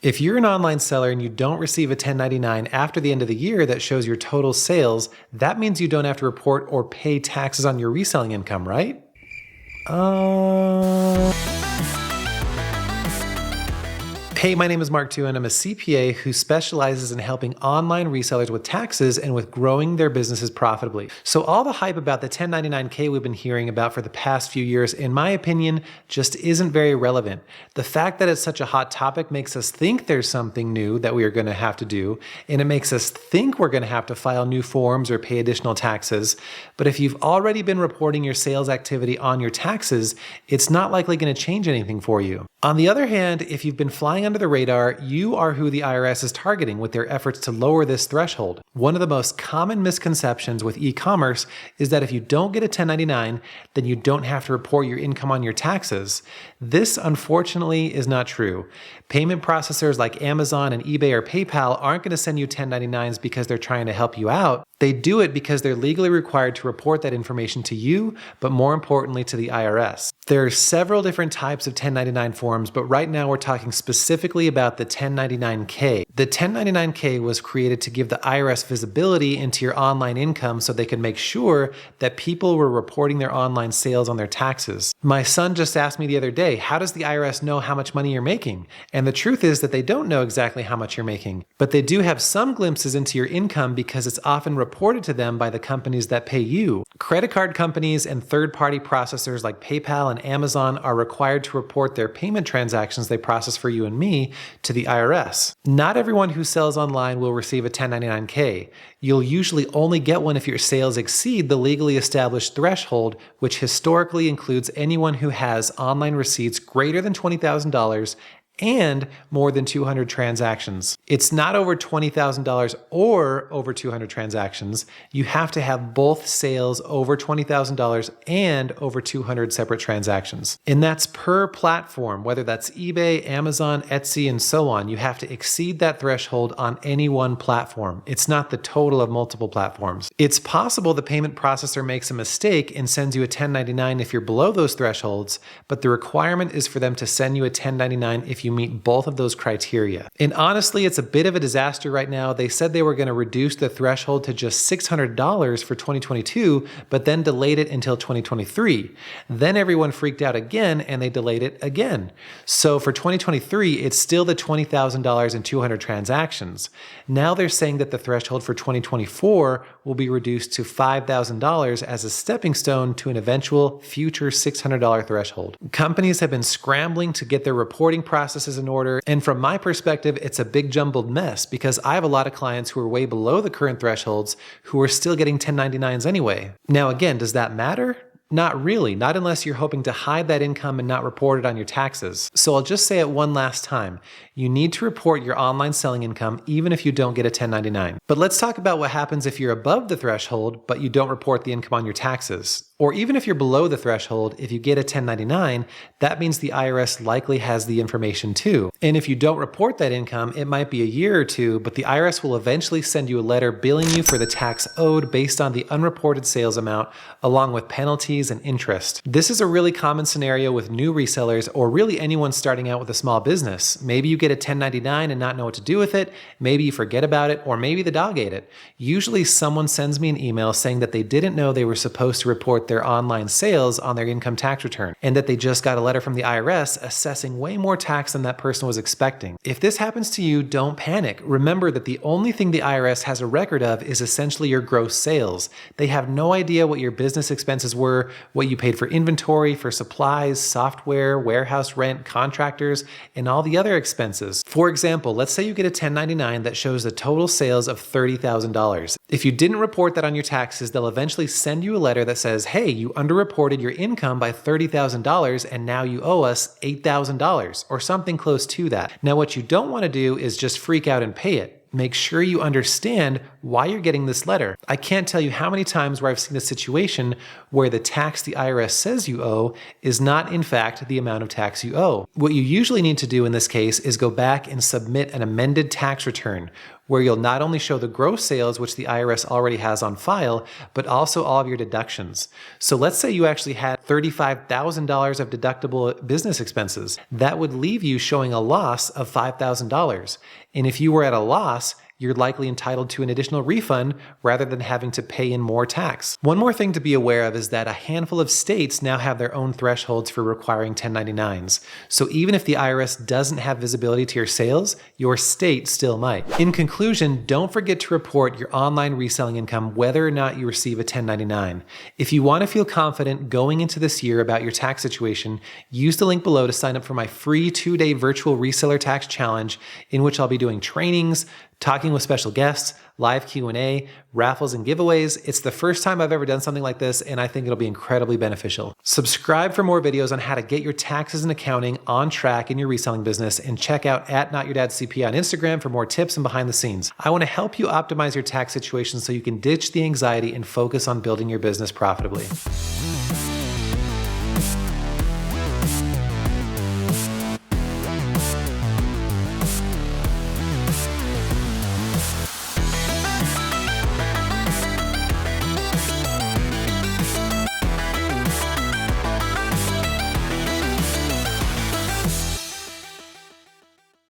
If you're an online seller and you don't receive a 1099 after the end of the year that shows your total sales, that means you don't have to report or pay taxes on your reselling income, right? Hey, my name is Mark too, and I'm a CPA who specializes in helping online resellers with taxes and with growing their businesses profitably. So all the hype about the 1099K we've been hearing about for the past few years, in my opinion, just isn't very relevant. The fact that it's such a hot topic makes us think there's something new that we are going to have to do, and it makes us think we're going to have to file new forms or pay additional taxes. But if you've already been reporting your sales activity on your taxes, it's not likely going to change anything for you. On the other hand, if you've been flying under the radar, you are who the IRS is targeting with their efforts to lower this threshold. One of the most common misconceptions with e-commerce is that if you don't get a 1099, then you don't have to report your income on your taxes. This, unfortunately, is not true. Payment processors like Amazon and eBay or PayPal aren't going to send you 1099s because they're trying to help you out. They do it because they're legally required to report that information to you, but more importantly to the IRS. There are several different types of 1099 forms, but right now we're talking specifically about the 1099K. The 1099K was created to give the IRS visibility into your online income so they could make sure that people were reporting their online sales on their taxes. My son just asked me the other day, how does the IRS know how much money you're making? And the truth is that they don't know exactly how much you're making, but they do have some glimpses into your income because it's often reported to them by the companies that pay you. Credit card companies and third-party processors like PayPal and Amazon are required to report their payment transactions they process for you and me to the IRS. Not everyone who sells online will receive a 1099K. You'll usually only get one if your sales exceed the legally established threshold, which historically includes anyone who has online receipts greater than $20,000 and more than 200 transactions. It's not over $20,000 or over 200 transactions. You have to have both sales over $20,000 and over 200 separate transactions. And that's per platform, whether that's eBay, Amazon, Etsy, and so on. You have to exceed that threshold on any one platform. It's not the total of multiple platforms. It's possible the payment processor makes a mistake and sends you a 1099 if you're below those thresholds, but the requirement is for them to send you a 1099 if you meet both of those criteria. And honestly, it's a bit of a disaster right now. They said they were going to reduce the threshold to just $600 for 2022, but then delayed it until 2023. Then everyone freaked out again and they delayed it again. So for 2023, it's still the $20,000 and 200 transactions. Now they're saying that the threshold for 2024 will be reduced to $5,000 as a stepping stone to an eventual future $600 threshold. Companies have been scrambling to get their reporting processes in order, and from my perspective, it's a big jumbled mess because I have a lot of clients who are way below the current thresholds who are still getting 1099s anyway. Now again, does that matter? Not really, not unless you're hoping to hide that income and not report it on your taxes. So I'll just say it one last time. You need to report your online selling income even if you don't get a 1099. But let's talk about what happens if you're above the threshold, but you don't report the income on your taxes. Or even if you're below the threshold, if you get a 1099, that means the IRS likely has the information too. And if you don't report that income, it might be a year or two, but the IRS will eventually send you a letter billing you for the tax owed based on the unreported sales amount, along with penalties and interest. This is a really common scenario with new resellers or really anyone starting out with a small business. Maybe you get a 1099 and not know what to do with it, maybe you forget about it, or maybe the dog ate it. Usually someone sends me an email saying that they didn't know they were supposed to report their online sales on their income tax return, and that they just got a letter from the IRS assessing way more tax than that person was expecting. If this happens to you, don't panic. Remember that the only thing the IRS has a record of is essentially your gross sales. They have no idea what your business expenses were, what you paid for inventory, for supplies, software, warehouse rent, contractors, and all the other expenses. For example, let's say you get a 1099 that shows the total sales of $30,000. If you didn't report that on your taxes, they'll eventually send you a letter that says, hey, you underreported your income by $30,000 and now you owe us $8,000 or something close to that. Now, what you don't want to do is just freak out and pay it. Make sure you understand why you're getting this letter. I can't tell you how many times where I've seen a situation where the tax the IRS says you owe is not in fact the amount of tax you owe. What you usually need to do in this case is go back and submit an amended tax return, where you'll not only show the gross sales, which the IRS already has on file, but also all of your deductions. So let's say you actually had $35,000 of deductible business expenses. That would leave you showing a loss of $5,000. And if you were at a loss, you're likely entitled to an additional refund rather than having to pay in more tax. One more thing to be aware of is that a handful of states now have their own thresholds for requiring 1099s. So even if the IRS doesn't have visibility to your sales, your state still might. In conclusion, don't forget to report your online reselling income whether or not you receive a 1099. If you want to feel confident going into this year about your tax situation, use the link below to sign up for my free 2-day virtual reseller tax challenge, in which I'll be doing trainings, talking with special guests, live Q&A, raffles, and giveaways. It's the first time I've ever done something like this, and I think it'll be incredibly beneficial. Subscribe for more videos on how to get your taxes and accounting on track in your reselling business, and check out @NotYourDadCPA on Instagram for more tips and behind the scenes. I want to help you optimize your tax situation so you can ditch the anxiety and focus on building your business profitably.